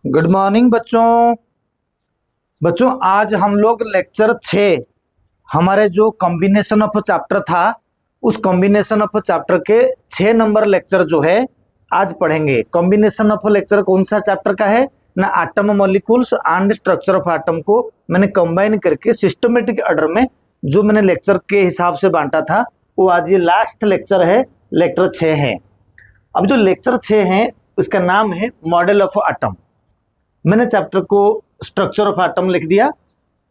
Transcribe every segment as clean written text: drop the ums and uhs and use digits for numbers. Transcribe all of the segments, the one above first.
Good morning बच्चों। बच्चों आज हम लोग लेक्चर 6 हमारे जो कॉम्बिनेशन ऑफ चैप्टर था उस कॉम्बिनेशन ऑफ चैप्टर के 6 नंबर लेक्चर जो है आज पढ़ेंगे। कॉम्बिनेशन ऑफ लेक्चर कौन सा चैप्टर का है ना, atom molecules and structure of atom को मैंने कंबाइन करके सिस्टमेटिक ऑर्डर में जो मैंने लेक्चर के हिसाब से बांटा था वो आज ये लास्ट लेक्चर है, लेक्चर 6 है। अब जो लेक्चर 6 है उसका नाम है मॉडल ऑफ एटम। मैंने चैप्टर को स्ट्रक्चर ऑफ एटम लिख दिया,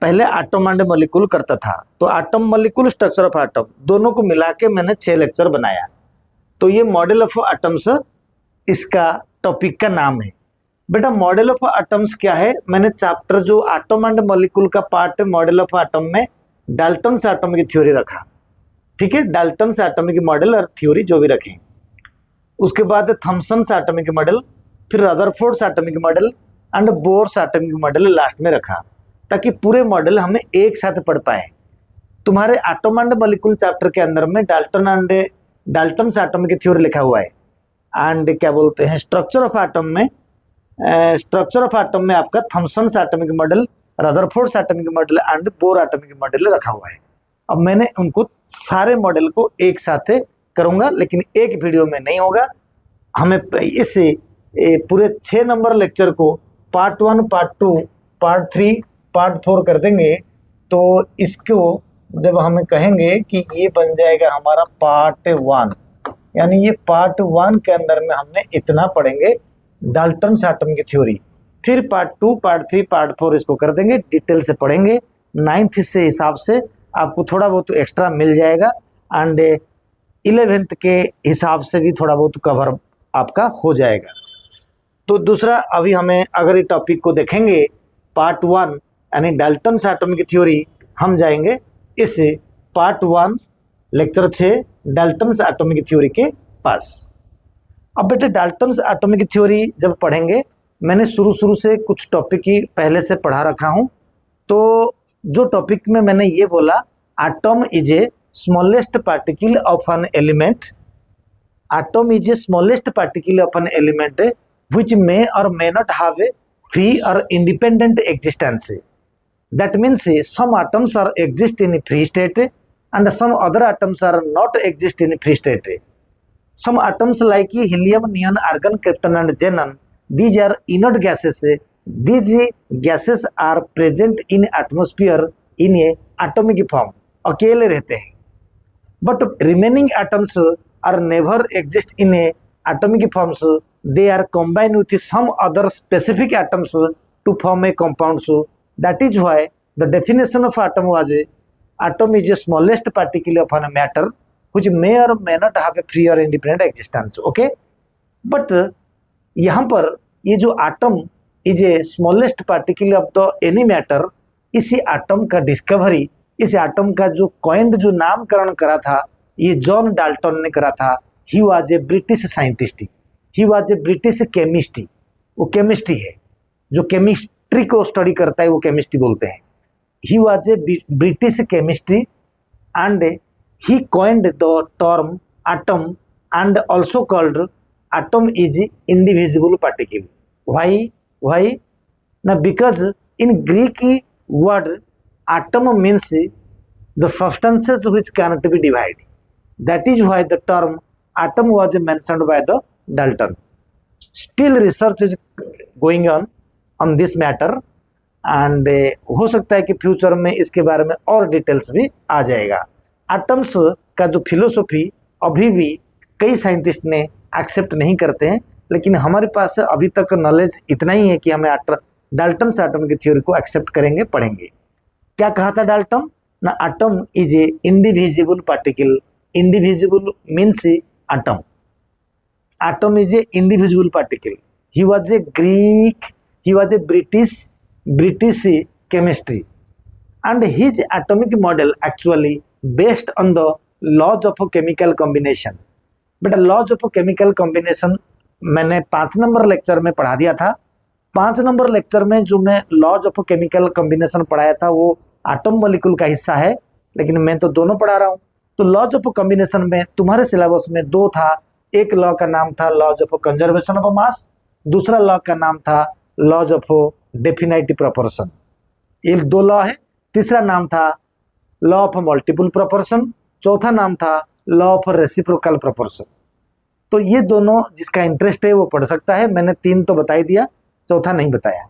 पहले एटम एंड मॉलिक्यूल करता था तो atom molecule structure of atom दोनों को मिला के मैंने 6 लेक्चर बनाया। तो ये मॉडल ऑफ एटम्स इसका टॉपिक का नाम है। बेटा मॉडल ऑफ एटम्स क्या है, मैंने चैप्टर जो एटम एंड मॉलिक्यूल का पार्ट है मॉडल ऑफ एटम में डाल्टन्स एटम की थ्योरी रखा। ठीक है, डाल्टन्स एटॉमिक मॉडल और थ्योरी जो भी रखें। उसके बाद थॉमसन एटॉमिक मॉडल, फिर Rutherford atomic model and Bohr's atomic model last में रखा, ताकि पूरे मॉडल हमें एक साथ पढ़ पाए। तुम्हारे एटम एंड मॉलिक्यूल चैप्टर के अंदर में डाल्टन्स एटॉमिक की थ्योरी लिखा हुआ है एंड क्या बोलते हैं स्ट्रक्चर ऑफ एटम में आपका Thomson atomic model, Rutherford atomic model and Bohr atomic model रखा हुआ है। अब मैंने उनको सारे मॉडल को एक साथ करूंगा, लेकिन एक वीडियो में नहीं होगा। हमें इसे पूरे 6 नंबर लेक्चर को पार्ट 1, पार्ट 2, पार्ट 3, पार्ट 4 कर देंगे। तो इसको जब हमें कहेंगे कि ये बन जाएगा हमारा पार्ट 1, यानी ये पार्ट 1 के अंदर में हमने इतना पढ़ेंगे डाल्टन्स एटम की थ्योरी। फिर पार्ट 2, पार्ट 3, पार्ट 4 इसको कर देंगे, डिटेल से पढ़ेंगे। 9th से हिसाब से आपको थोड़ा बहुत एक्स्ट्रा मिल जाएगा एंड 11th के हिसाब से भी थोड़ा बहुत कवर आपका हो जाएगा। तो दूसरा अभी हमें अगर ये टॉपिक को देखेंगे पार्ट 1 यानी डाल्टन्स एटॉमिक की थ्योरी, हम जाएंगे इस पार्ट 1 लेक्चर 6 डाल्टन्स एटॉमिक की थ्योरी के पास। अब बेटे डाल्टन्स एटॉमिक की थ्योरी जब पढ़ेंगे, मैंने शुरू से कुछ टॉपिक ही पहले से पढ़ा रखा हूँ। तो जो टॉपिक में मैंने ये बोला atom is a smallest particle of an element, atom is a smallest particle of an element which may or may not have a free or independent existence. That means some atoms are exist in free state and some other atoms are not exist in free state. Some atoms like helium, neon, argon, krypton and xenon, these are inert gases. These gases are present in atmosphere in a atomic form, अकेले रहते हैं। But remaining atoms are never exist in a atomic forms. They are combined with some other specific atoms to form a compound. That is why the definition of atom was atom is the smallest particle of a matter which may or may not have a free or independent existence. Okay, but यहाँ पर ये जो atom is a smallest particle of the any matter, इसी atom का discovery, इस atom का जो coined जो नामकरण करा था ये जॉन डाल्टन ने करा था। ही was a British scientist, he was a British chemist. वो केमिस्ट्री है, जो केमिस्ट्री को स्टडी करता है वो केमिस्ट्री बोलते हैं। He was a British chemistry and he coined the term atom and also called atom is indivisible particle. Why ना, because in Greek word atom means the substances which cannot be divide. That is why the term atom was mentioned by the Dalton. Still research is going on this matter and हो सकता है कि future में इसके बारे में और details भी आ जाएगा। एटम्स का जो फिलोसॉफी अभी भी कई साइंटिस्ट ने एक्सेप्ट नहीं करते हैं, लेकिन हमारे पास अभी तक नॉलेज इतना ही है कि हमें डाल्टन्स एटम की थ्योरी को एक्सेप्ट करेंगे, पढ़ेंगे। क्या कहा था डाल्टन ना, atom is a indivisible particle. Indivisible means atom. Atom is a indivisible particle. He was a Greek, he was a British chemistry, and his atomic model actually based on the laws of chemical combination. But laws of chemical combination मैंने 5 number lecture में पढ़ा दिया था। 5 number lecture में जो मैं laws of chemical combination पढ़ाया था वो एटम मॉलिक्यूल का हिस्सा है, लेकिन मैं तो दोनों पढ़ा रहा हूँ। तो लॉज ऑफ कॉम्बिनेशन में तुम्हारे सिलेबस में 2 था। एक लॉ का नाम था laws of conservation of mass, दूसरा लॉ का नाम था लॉज ऑफ डेफिनेटिव प्रोपोर्शन, ये दो लॉ है। तीसरा नाम था लॉ ऑफ मल्टीपल प्रोपोर्शन, चौथा नाम था लॉ ऑफ रेसिप्रोकल प्रोपोर्शन। तो ये दोनों जिसका इंटरेस्ट है वो पढ़ सकता है। मैंने तीन तो बता ही दिया, चौथा नहीं बताया,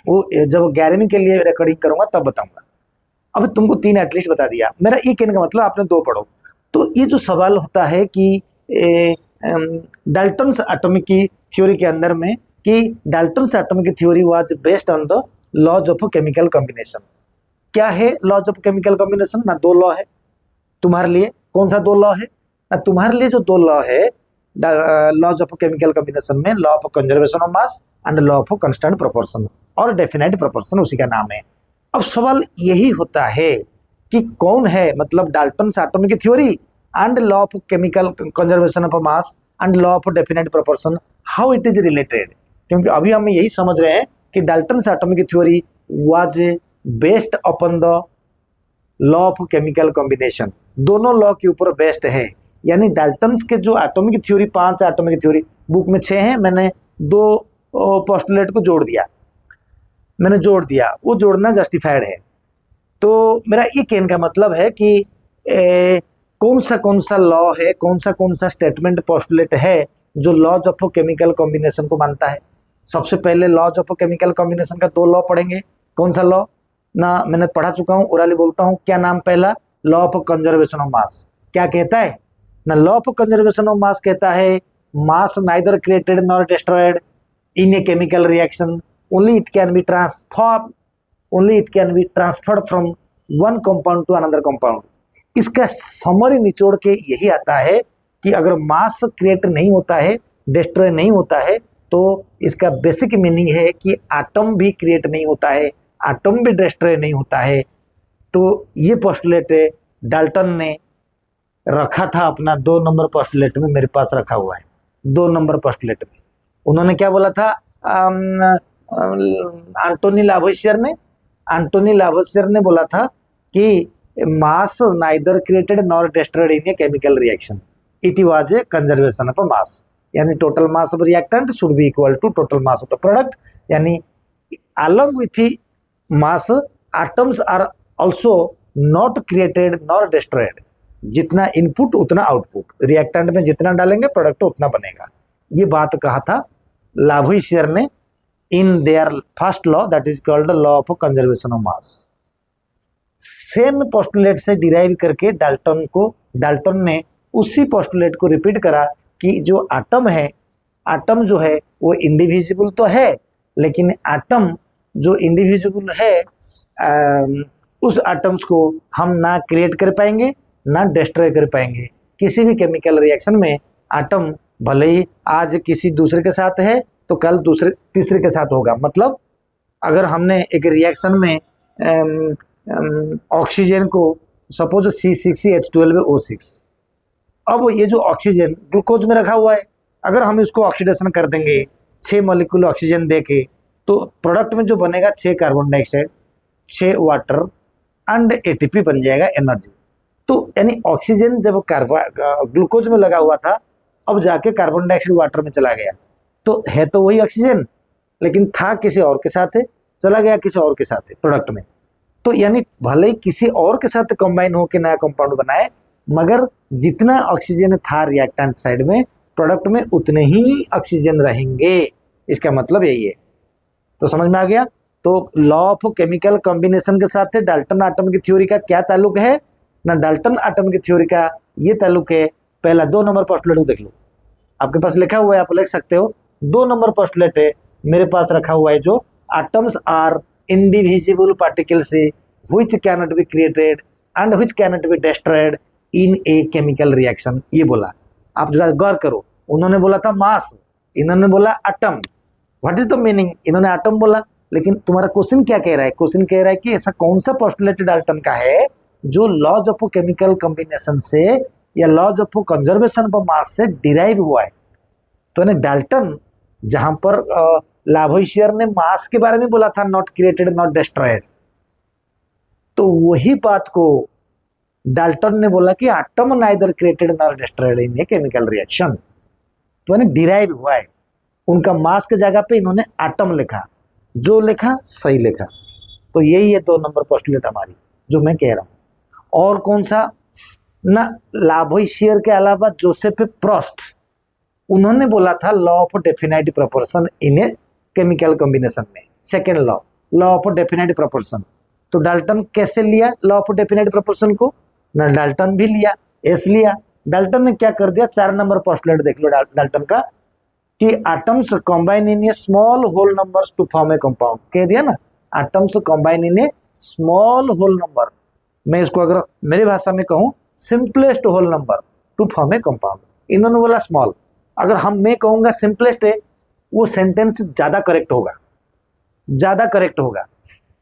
वो जब 11वीं के लिए रिकॉर्डिंग करूंगा तब बताऊंगा। अब तुमको तीन एटलीस्ट बता दिया। मेरा ये कहने का मतलब आपने दो पढ़ो। तो ये जो सवाल होता है कि डाल्टन्स एटॉमिक की थ्योरी के अंदर में कि डाल्टन्स एटॉमिक की theory was based on the laws of chemical combination. क्या है लॉज ऑफ केमिकल कॉम्बिनेशन? ना दो लॉ है तुम्हारे लिए। कौन सा दो लॉ है? ना तुम्हारे लिए जो दो लॉ है लॉज ऑफ केमिकल कॉम्बिनेशन में, law of conservation of mass and law of constant proportion और डेफिनेट प्रोपोर्शन उसी का नाम है। अब सवाल यही होता है कि कौन है, मतलब Dalton's atomic theory and law of chemical conservation of mass and law of definite proportion, how it is related. क्योंकि अभी हम यही समझ रहे हैं कि Dalton's atomic theory was based upon the law of chemical combination, दोनों लॉ के ऊपर बेस्ड है। यानी डाल्टन्स के जो atomic theory, 5 atomic theory book में 6 हैं, मैंने 2 पोस्टुलेट को जोड़ दिया, वो जोड़ना जस्टिफाइड है। तो मेरा ये कहने का मतलब है कि कौन सा लॉ है, कौन सा स्टेटमेंट पोस्टुलेट है जो लॉज ऑफ केमिकल कॉम्बिनेशन को मानता है। सबसे पहले लॉज ऑफ केमिकल कॉम्बिनेशन का 2 लॉ पढ़ेंगे। कौन सा लॉ? ना मैंने पढ़ा चुका हूँ, ओरली बोलता हूँ। क्या नाम? पहला लॉ ऑफ कंजर्वेशन ऑफ मास। क्या कहता है? ना लॉ ऑफ कंजर्वेशन ऑफ मास कहता है मास neither created nor destroyed in a chemical reaction, only it can be transferred from one compound to another compound। इसका समरी निचोड़ के यही आता है कि अगर मास क्रिएट नहीं होता है, डिस्ट्रॉय नहीं होता है, तो इसका बेसिक मीनिंग है कि एटम भी क्रिएट नहीं होता है, एटम भी डिस्ट्रॉय नहीं होता है। तो ये पोस्टुलेट डाल्टन ने रखा था अपना 2 नंबर पोस्टुलेट में, मेरे पास रखा हुआ है 2 नंबर पोस्टुलेट में। उन्होंने क्या बोला था? एंटोनी लावोसियर ने बोला था कि mass neither created nor destroyed in a chemical reaction, it was a conservation of mass. यानी total mass of reactant should be equal to total mass of the product. यानी along with the mass atoms are also not created nor destroyed। जितना input उतना output, reactant में जितना डालेंगे product उतना बनेगा। ये बात कहा था लावोसियर ने in their first law, that is called law of conservation of mass. Same postulate से डिराइव करके डाल्टन ने उसी पोस्टुलेट को रिपीट करा कि जो एटम है, एटम जो है वो इंडिविजिबल तो है, लेकिन एटम जो इंडिविजुअल है उस एटम्स को हम ना क्रिएट कर पाएंगे ना डिस्ट्रॉय कर पाएंगे। किसी भी केमिकल रिएक्शन में एटम भले ही आज किसी दूसरे के साथ है तो कल दूसरे तीसरे के साथ होगा। मतलब अगर हमने एक रिएक्शन में ऑक्सीजन को सपोज C6H12O6, अब ये जो ऑक्सीजन ग्लूकोज में रखा हुआ है, अगर हम इसको ऑक्सीडेशन कर देंगे 6 मॉलिक्यूल ऑक्सीजन देके, तो प्रोडक्ट में जो बनेगा 6 carbon dioxide, 6 water and ATP बन जाएगा, एनर्जी। तो यानी ऑक्सीजन जब ग्लूकोज में लगा हुआ था, अब जाके कार्बन डाइऑक्साइड वाटर में चला गया, तो है तो वही ऑक्सीजन, लेकिन था किसी और के साथ है, चला गया किसी और के साथ है प्रोडक्ट में। तो यानी भले ही किसी और के साथ कंबाइन होकर नया कंपाउंड बनाए, मगर जितना ऑक्सीजन था रिएक्टेंट साइड में, प्रोडक्ट में उतने ही ऑक्सीजन रहेंगे। इसका मतलब यही है। तो समझ में आ गया। तो लॉ ऑफ केमिकल कॉम्बिनेशन के साथ डाल्टन एटम की थ्योरी का क्या ताल्लुक है? ना डाल्टन एटम की थ्योरी का ये ताल्लुक है, पहला 2 नंबर पोस्टुलेट को देख लो, आपके पास लिखा हुआ है, आप लिख सकते हो। 2 नंबर पोस्टुलेट है मेरे पास रखा हुआ है, जो atoms are indivisible particles which can not be created and which can not be destroyed in a chemical reaction. ये बोला, आप जरा गौर करो। उन्होंने बोला था मास, इन्होंने बोला atom. What is the meaning? इन्होंने एटम बोला, लेकिन तुम्हारा क्वेश्चन क्या कह रहा है? क्वेश्चन कह रहा है कि ऐसा कौन सा पोस्टुलेट डाल्टन का है जो लॉज ऑफ केमिकल कॉम्बिनेशन से या laws of conservation of mass से डिराइव हुआ है। तो यानी डाल्टन, जहां पर लावोसियर ने मास के बारे में बोला था नॉट क्रिएटेड नॉट डिस्ट्रॉयड, तो वही बात को डाल्टन ने बोला कि atom neither created not destroyed in a chemical reaction. तो यानी डिराइव हुआ है, उनका मास की जगह पे इन्होंने एटम लिखा, जो लिखा सही लिखा। तो यही है 2 नंबर पोस्टुलेट हमारी जो मैं कह रहा हूँ। और कौन सा ना, लावोइसियर के अलावा जोसेफ प्रोस्ट, उन्होंने बोला था law of definite proportion in a chemical combination में, second law, law of definite proportion. तो डाल्टन कैसे लिया लॉ ऑफ डेफिनाइट प्रोपोर्शन को, ना डाल्टन भी लिया, एस लिया। डाल्टन ने क्या कर दिया, 4 नंबर पोस्टुलेट देख लो डाल्टन का, कि atoms combine in a small whole numbers to form a compound, कह दिया ना, atoms combine in a small whole number. मैं इसको अगर मेरी भाषा में कहूँ, simplest whole number to form a compound. इन्होंने बोला स्मॉल, अगर मैं कहूँगा सिंपलेस्ट है, वो सेंटेंस ज़्यादा करेक्ट होगा, ज़्यादा करेक्ट होगा।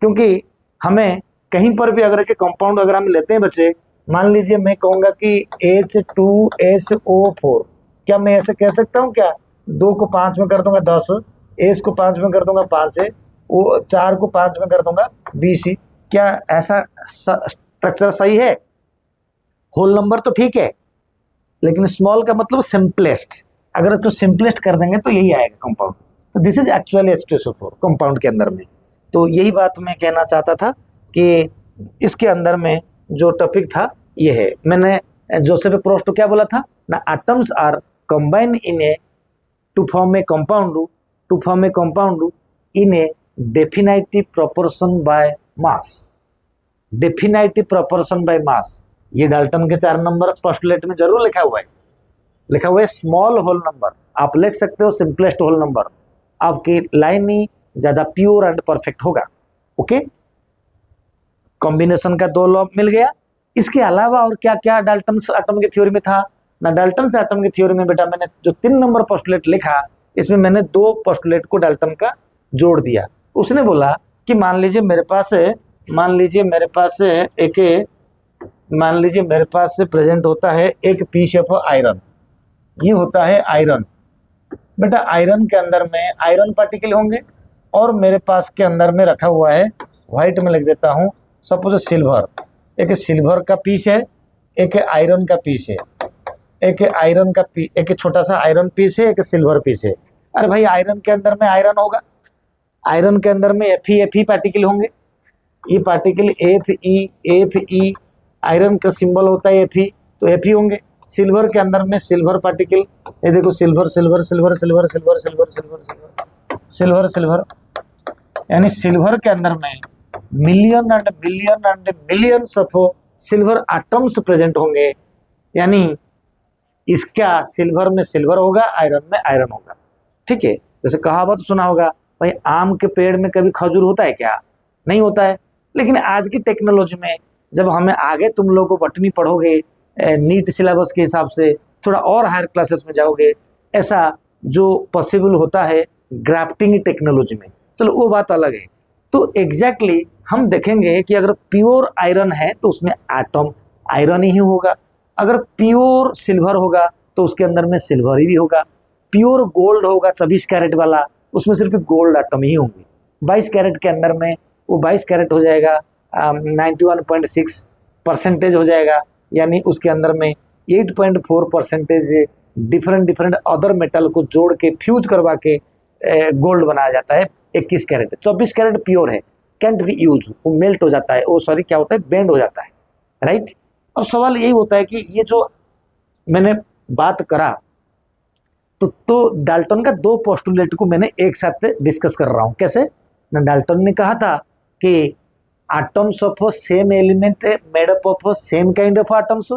क्योंकि हमें कहीं पर भी अगर के कंपाउंड अगर हम लेते हैं बच्चे, मान लीजिए मैं कहूँगा कि H2SO4, क्या मैं ऐसे कह सकता हूँ क्या, 2 को 5 में कर दूंगा 10, एस को 5 में कर दूंगा 5 है, वो 4 को 5 में कर दूंगा 20 ही, क्या ऐसा स्ट्रक्चर सही है? होल नंबर तो ठीक है, लेकिन स्मॉल का मतलब सिंपलेस्ट, अगर उसको सिंपलेस्ट कर देंगे तो यही आएगा कंपाउंड। तो this is actually H2SO4 compound के अंदर में। तो यही बात मैं कहना चाहता था कि इसके अंदर में जो टॉपिक था ये है। मैंने जोसेफ प्रोस्ट को क्या बोला था ना, atoms are combine in a to form a compound in a definitive proportion by mass, definitive proportion by mass. ये डाल्टन के 4 नंबर पोस्टुलेट में जरूर लिखा हुआ है स्मॉल होल नंबर, आप लिख सकते हो सिंपलेस्ट होल नंबर, आपकी लाइन ही ज्यादा प्योर एंड परफेक्ट होगा। ओके, कॉम्बिनेशन का 2 लॉ मिल गया। इसके अलावा और क्या क्या डाल्टन एटम की थ्योरी में था ना, डाल्टन एटम की थ्योरी में बेटा मैंने जो 3 नंबर पोस्टुलेट लिखा, इसमें मैंने 2 पोस्टुलेट को डाल्टन का जोड़ दिया। उसने बोला कि मान लीजिए मेरे पास प्रेजेंट होता है एक पीस ऑफ आयरन, ये होता है आयरन। बेटा आयरन के अंदर में आयरन पार्टिकल होंगे, और मेरे पास के अंदर में रखा हुआ है, व्हाइट में लिख देता हूँ, सपोज सिल्वर, एक सिल्वर का पीस है, एक आयरन का पीस है, एक छोटा सा आयरन पीस है, एक सिल्वर पीस है। अरे भाई आयरन के अंदर में आयरन होगा, आयरन के अंदर में Fe पार्टिकल होंगे, ये पार्टिकल Fe, आयरन का सिंबल होता है Fe, तो Fe होंगे। सिल्वर के अंदर में सिल्वर पार्टिकल, ये देखो सिल्वर, यानी सिल्वर के अंदर में million and millions of silver atoms present होंगे, यानी इसका सिल्वर में सिल्वर होगा, आयरन में आयरन होगा। ठीक है, जैसे कहावत सुना होगा, भाई आम के पेड़ में कभी खजूर होता है क्या? नहीं होता है। लेकिन आज की टेक्नोलॉजी में जब हमें आगे तुम लोग को बटनी पढ़ोगे, नीट सिलेबस के हिसाब से थोड़ा और हायर क्लासेस में जाओगे, ऐसा जो पॉसिबल होता है ग्राफ्टिंग टेक्नोलॉजी में, चलो वो बात अलग है। तो एग्जैक्टली हम देखेंगे कि अगर प्योर आयरन है तो उसमें एटम आयरन ही होगा, अगर प्योर सिल्वर होगा तो उसके अंदर में सिल्वर ही होगा, प्योर गोल्ड होगा 24 कैरेट वाला, उसमें सिर्फ गोल्ड एटम ही होंगे। 22 कैरेट के अंदर में वो 22 कैरेट हो जाएगा 91.6% हो जाएगा, यानी उसके अंदर में 8.4% डिफरेंट अदर मेटल को जोड़ के फ्यूज करवा के गोल्ड बनाया जाता है। 21 कैरेट, 24 कैरेट प्योर है, कैंट बी यूज, वो मेल्ट हो जाता है, वो सॉरी क्या होता है, बेंड हो जाता है, राइट। अब सवाल यही होता है कि ये जो मैंने बात करा तो डाल्टन का 2 पोस्टुलेट को मैंने एक साथ डिस्कस कर रहा हूँ। कैसे ना, डाल्टन ने कहा था कि atoms of same element made up of same kind of atoms,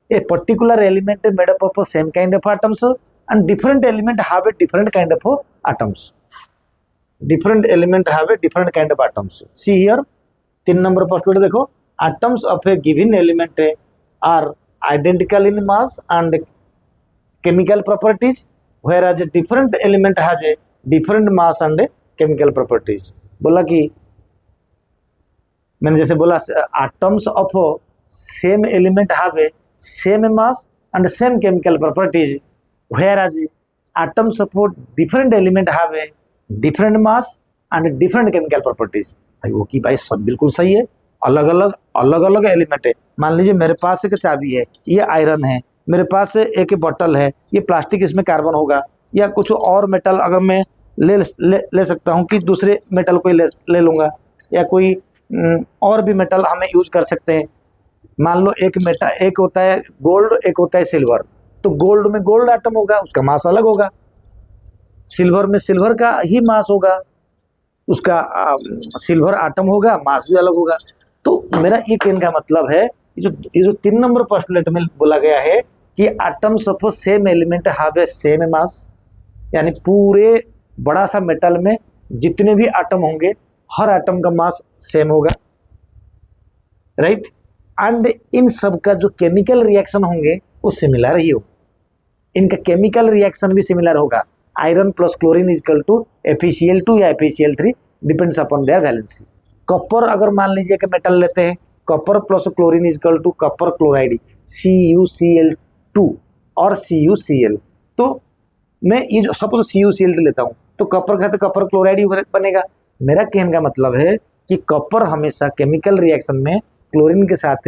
a particular element made up of same kind of atoms, and different element have a different kind of atoms, different element have a different kind of atoms. See here 3 number postulate देखो, atoms of a given element are identical in mass and chemical properties, whereas a different element has a different mass and chemical properties। बोला कि मैंने जैसे बोला atoms of same element have a same mass and same chemical properties, whereas atoms of different element have a different mass and different chemical properties। भाई वो की भाई सब बिल्कुल सही है, अलग अलग एलिमेंट है। मान लीजिए मेरे पास एक चाबी है, ये आयरन है, मेरे पास एक बॉटल है, ये प्लास्टिक, इसमें कार्बन होगा, या कुछ और मेटल अगर मैं ले सकता हूँ कि दूसरे मेटल को ले लूँगा, या कोई और भी मेटल हमें यूज कर सकते हैं। मान लो एक होता है गोल्ड, एक होता है सिल्वर, तो गोल्ड में गोल्ड आटम होगा, उसका मास अलग होगा। सिल्वर में सिल्वर का ही मास होगा, उसका सिल्वर आटम होगा, मास भी अलग होगा। तो मेरा ये कहने का मतलब है, ये जो 3 नंबर पोस्टुलेट में बोला गया है कि atoms of same element have A same mass, यानी पूरे बड़ा सा मेटल में जितने भी एटम होंगे हर एटम का मास सेम होगा, राइट। एंड इन सब का जो केमिकल रिएक्शन होंगे वो सिमिलर ही हो, इनका केमिकल रिएक्शन भी सिमिलर होगा। Iron plus chlorine is equal to FeCl2 या FeCl3, depends upon their valency. Copper अगर मान लीजिए कि मेटल लेते हैं, copper plus chlorine is equal to copper chloride CuCl2 और CuCl। तो मैं ये जो सपोज CuCl2 लेता हूँ तो कॉपर का तो कॉपर क्लोराइड ही बनेगा। मेरा कहने का मतलब है कि कॉपर हमेशा केमिकल रिएक्शन में क्लोरीन के साथ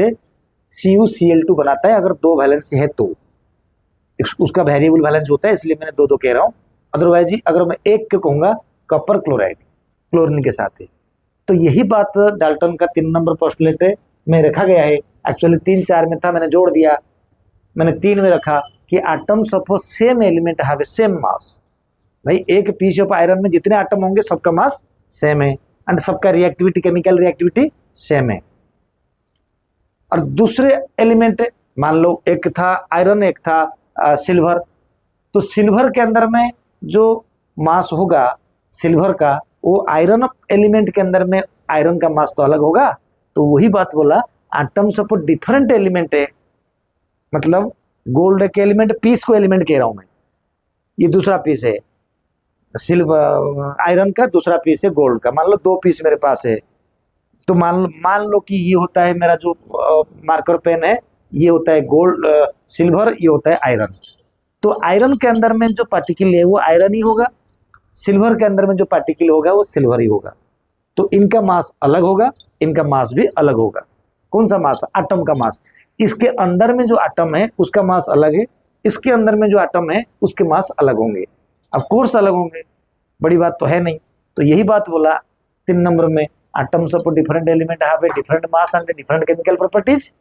CuCl2 बनाता है अगर 2 वैलेंसी है तो। उसका वेरिएबल बैलेंस होता है, इसलिए मैंने 2 कह रहा हूँ। अदरवाइज ही अगर मैं एक के कहूँगा कॉपर क्लोराइड क्लोरीन के साथ है। तो यही बात डाल्टन का 3 नंबर पोस्टुलेट में रखा गया है। एक्चुअली 3 4 में था, मैंने जोड़ दिया, मैंने 3 में रखा कि atoms of same element have A same mass. भाई एक पीस ऑफ आयरन में जितने एटम होंगे सबका मास सेम है एंड सबका रिएक्टिविटी, केमिकल रिएक्टिविटी सेम है। और दूसरे एलिमेंट मान लो एक था आयरन, एक था सिल्वर, तो सिल्वर के अंदर में जो मास होगा सिल्वर का, वो आयरन एलिमेंट के अंदर में आयरन का मास तो अलग होगा। तो वही बात बोला, एटम्स ऑफ डिफरेंट एलिमेंट है, मतलब गोल्ड के एलिमेंट, पीस को एलिमेंट कह रहा हूं मैं, ये दूसरा पीस है सिल्वर आयरन का, दूसरा पीस है गोल्ड का। मान लो 2 पीस मेरे पास है, तो मान लो कि ये होता है मेरा जो मार्कर पेन है, ये होता है गोल्ड सिल्वर, ये होता है आयरन। तो आयरन के अंदर में जो पार्टिकल है वो आयरन ही होगा, सिल्वर के अंदर में जो पार्टिकल होगा वो सिल्वर ही होगा। तो इनका मास अलग होगा, इनका मास भी अलग होगा। कौन सा मास? एटम का मास। इसके अंदर में जो एटम है उसका मास अलग है, इसके अंदर में जो एटम है उसके मास अलग होंगे। ऑफ कोर्स अलग होंगे, बड़ी बात तो है नहीं। तो यही बात बोला 3 नंबर में, atoms of different element have a different mass and different chemical properties.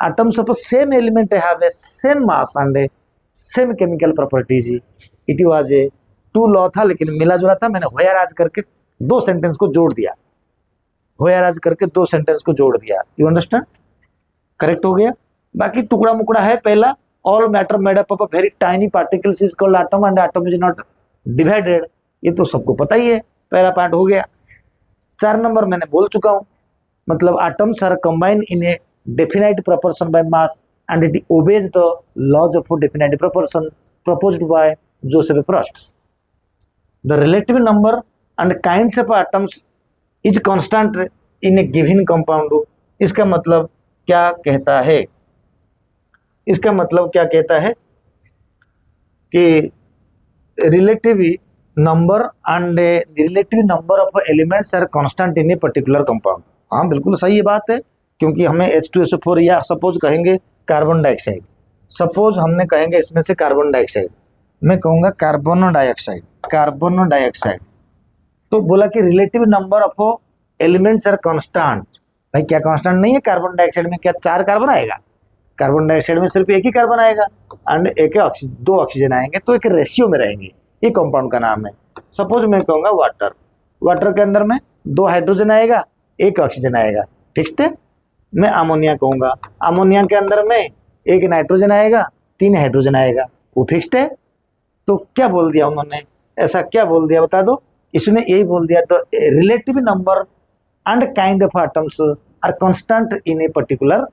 Atoms of same element have A same mass and same chemical properties. It was A 2 law था, लेकिन मिला जुला था। मैंने होयाराज करके 2 सेंटेंस को जोड़ दिया, होयाराज करके 2 सेंटेंस को जोड़ दिया। You understand? करेक्ट हो गया। बाकी टुकड़ा मुकड़ा है। पहला, all matter made up of a very tiny particles is called atom and atom is not divided. ये तो सबको पता ही है, पहला पार्ट हो गया। 4 नंबर मैंने बोल चुका हूं, मतलब atoms are combine in a definite proportion by mass and it obeys the laws of definite proportion proposed by Joseph Proust. The relative number and kinds of atoms is constant in a given compound. इसका मतलब क्या कहता है? इसका मतलब क्या कहता है कि relative number and relative number of elements are constant in a particular compound. हाँ बिल्कुल सही ये बात है, क्योंकि हमें H2SO4 या सपोज कहेंगे कार्बन डाइऑक्साइड, सपोज हमने कहेंगे इसमें से कार्बन डाइऑक्साइड, मैं कहूँगा कार्बन डाइऑक्साइड। तो बोला कि relative number of elements are constant. भाई क्या कांस्टेंट नहीं है? कार्बन डाइऑक्साइड में क्या 4 कार्बन आएगा? कार्बन डाइऑक्साइड में सिर्फ एक ही कार्बन आएगा एंड 2 ऑक्सीजन आएंगे, तो एक रेशियो में रहेंगे। ये कंपाउंड का नाम है। सपोज मैं कहूँगा वाटर के अंदर में 2 हाइड्रोजन आएगा, 1 ऑक्सीजन आएगा, फिक्स्ड है। मैं अमोनिया कहूँगा, अमोनिया के अंदर में 1 नाइट्रोजन आएगा, 3 हाइड्रोजन आएगा, वो फिक्स्ड है। तो क्या बोल दिया उन्होंने? ऐसा क्या बोल दिया बता दो? इसने यही बोल दिया, तो relative number and kind of atoms are constant in a particular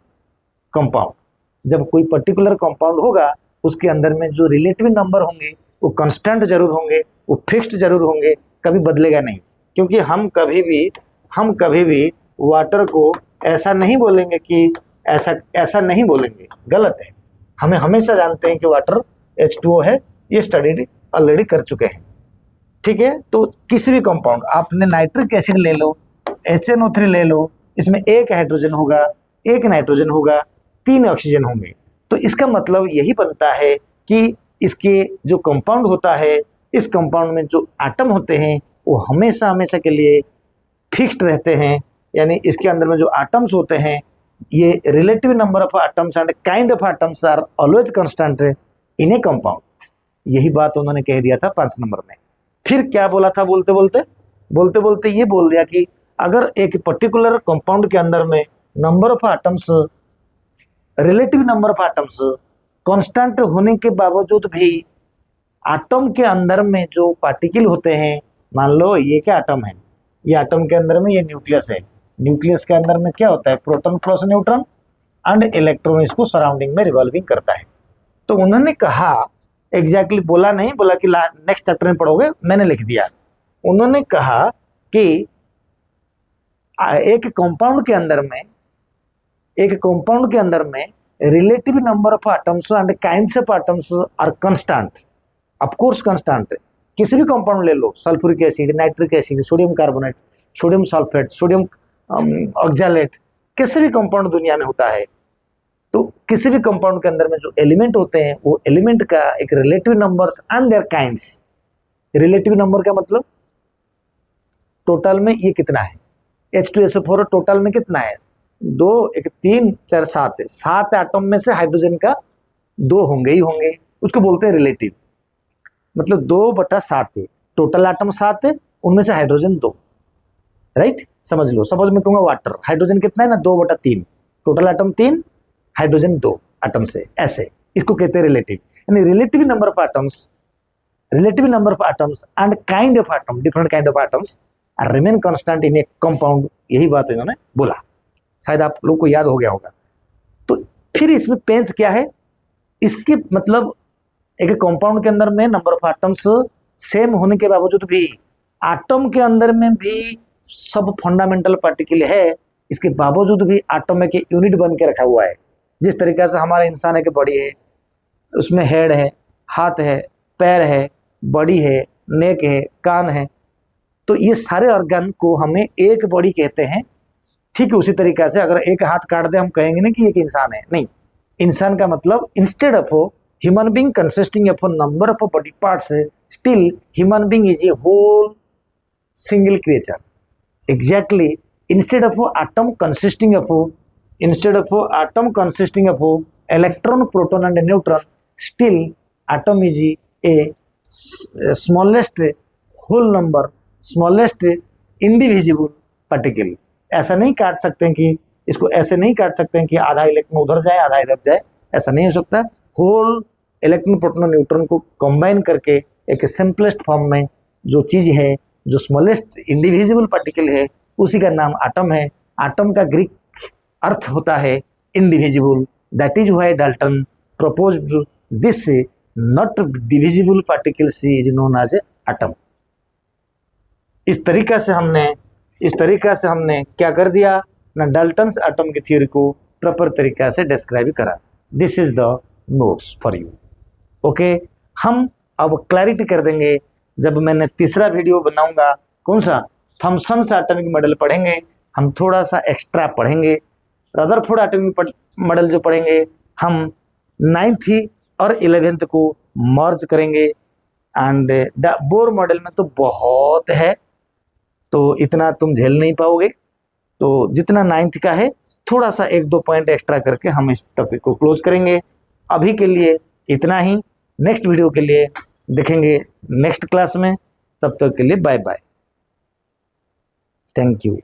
compound. जब कोई पर्टिकुलर कंपाउंड होगा उसके अंदर में जो रिलेटिव नंबर होंगे वो कांस्टेंट जरूर होंगे, वो फिक्स्ड जरूर होंगे, कभी बदलेगा नहीं। क्योंकि हम कभी भी वाटर को ऐसा नहीं बोलेंगे कि ऐसा नहीं बोलेंगे, गलत है। हमें हमेशा जानते हैं कि वाटर H2O है, ये स्टडी ऑलरेडी कर चुके हैं, ठीक है। तो किसी भी कंपाउंड, आपने नाइट्रिक एसिड ले लो, HNO3 ले लो, इसमें 1 हाइड्रोजन होगा, 1 नाइट्रोजन होगा, 3 ऑक्सीजन होंगे। तो इसका मतलब यही बनता है कि इसके जो कंपाउंड होता है इस कंपाउंड में जो एटम होते हैं वो हमेशा हमेशा के लिए फिक्स्ड रहते हैं, यानी इसके अंदर में जो एटम्स होते हैं ये relative number of atoms and kind of atoms are always constant in a compound. यही बात उन्होंने कह दिया था 5 नंबर में। फिर क्या बोला था, बोलते बोलते ये बोल दिया कि अगर एक पर्टिकुलर कंपाउंड के अंदर में number of atoms, relative number of atoms constant होने के बावजूद भी एटम के अंदर में जो पार्टिकल होते हैं, मान लो ये क्या एटम है, ये एटम के अंदर में ये न्यूक्लियस है, न्यूक्लियस के अंदर में क्या होता है, proton plus neutron and electron इसको सराउंडिंग में रिवॉल्विंग करता है। तो उन्होंने कहा, एग्जैक्टली बोला नहीं, बोला कि नेक्स्ट चैप्टर में पढ़ोगे, मैंने लिख दिया। उन्होंने कहा कि एक कंपाउंड के अंदर में relative number of atoms and kinds of atoms are constant, of course constant. किसी भी कंपाउंड ले लो, sulphuric acid, nitric acid, sodium carbonate, sodium sulphate, sodium oxalate, किसी भी कंपाउंड दुनिया में होता है, तो किसी भी कंपाउंड के अंदर में जो एलिमेंट होते हैं वो एलिमेंट का एक relative numbers and their kinds. Relative number का मतलब टोटल में ये कितना है, H2SO4 टोटल में कितना है, 2, 1, 3, 4, 7 है। 7 एटम में से हाइड्रोजन का 2 होंगे ही होंगे, उसको बोलते हैं रिलेटिव। मतलब 2/7 है, टोटल एटम 7 है, उनमें से हाइड्रोजन 2, राइट। समझ लो, सपोज मैं कहूँगा वाटर, हाइड्रोजन कितना है ना, 2/3, टोटल एटम 3, हाइड्रोजन 2 एटम से, ऐसे इसको कहते हैं रिलेटिव। यानी relative number of atoms and kind of atom, different kind of atoms are remain constant in a compound. यही बात इन्होंने बोला, शायद आप लोग को याद हो गया होगा। तो फिर इसमें पेंच क्या है, इसके मतलब एक कंपाउंड के अंदर में नंबर ऑफ एटम्स सेम होने के बावजूद भी एटम के अंदर में भी सब फंडामेंटल पार्टिकल है, इसके बावजूद भी एटम एक यूनिट बन के रखा हुआ है। जिस तरीके से हमारा इंसान एक बॉडी है, उसमें हेड है, हाथ है, पैर है, बॉडी है, नेक है, कान है, तो ये सारे ऑर्गन को हमें एक बॉडी कहते हैं। ठीक है, उसी तरीके से अगर एक हाथ काट दे हम कहेंगे ना कि एक इंसान है, नहीं। इंसान का मतलब instead of human being consisting of number of body parts, still human being is a whole single creature. Exactly, instead of atom consisting of electron, proton and neutron, still atom is a smallest whole number, smallest indivisible particle। ऐसा नहीं काट सकते हैं कि इसको ऐसे नहीं काट सकते हैं कि आधा इलेक्ट्रॉन उधर जाए आधा इधर जाए, ऐसा नहीं हो सकता। होल इलेक्ट्रॉन, प्रोटॉन, न्यूट्रॉन को कंबाइन करके एक सिंपलेस्ट फॉर्म में जो चीज है, जो स्मॉलेस्ट इंडिविजिबल पार्टिकल है, उसी का नाम एटम है। एटम का ग्रीक अर्थ होता है indivisible, that is why Dalton proposed this not divisible particles is known as atom. इस तरीका से हमने क्या कर दिया ना, डाल्टन्स एटम की थ्योरी को प्रॉपर तरीका से डिस्क्राइब करा। This is the notes for you, okay. हम अब क्लैरिटी कर देंगे जब मैंने तीसरा वीडियो बनाऊंगा, कौन सा, थॉमसन एटॉमिक मॉडल पढ़ेंगे। हम थोड़ा सा एक्स्ट्रा पढ़ेंगे, रदरफोर्ड एटॉमिक मॉडल जो पढ़ेंगे हम 9th और 11th को मर्ज करेंगे। एंड बोर मॉडल में तो बहुत है, तो इतना तुम झेल नहीं पाओगे, तो जितना 9th का है थोड़ा सा 1-2 पॉइंट एक्स्ट्रा करके हम इस टॉपिक को क्लोज करेंगे। अभी के लिए इतना ही, नेक्स्ट वीडियो के लिए देखेंगे नेक्स्ट क्लास में। तब तक के लिए बाय बाय, थैंक यू।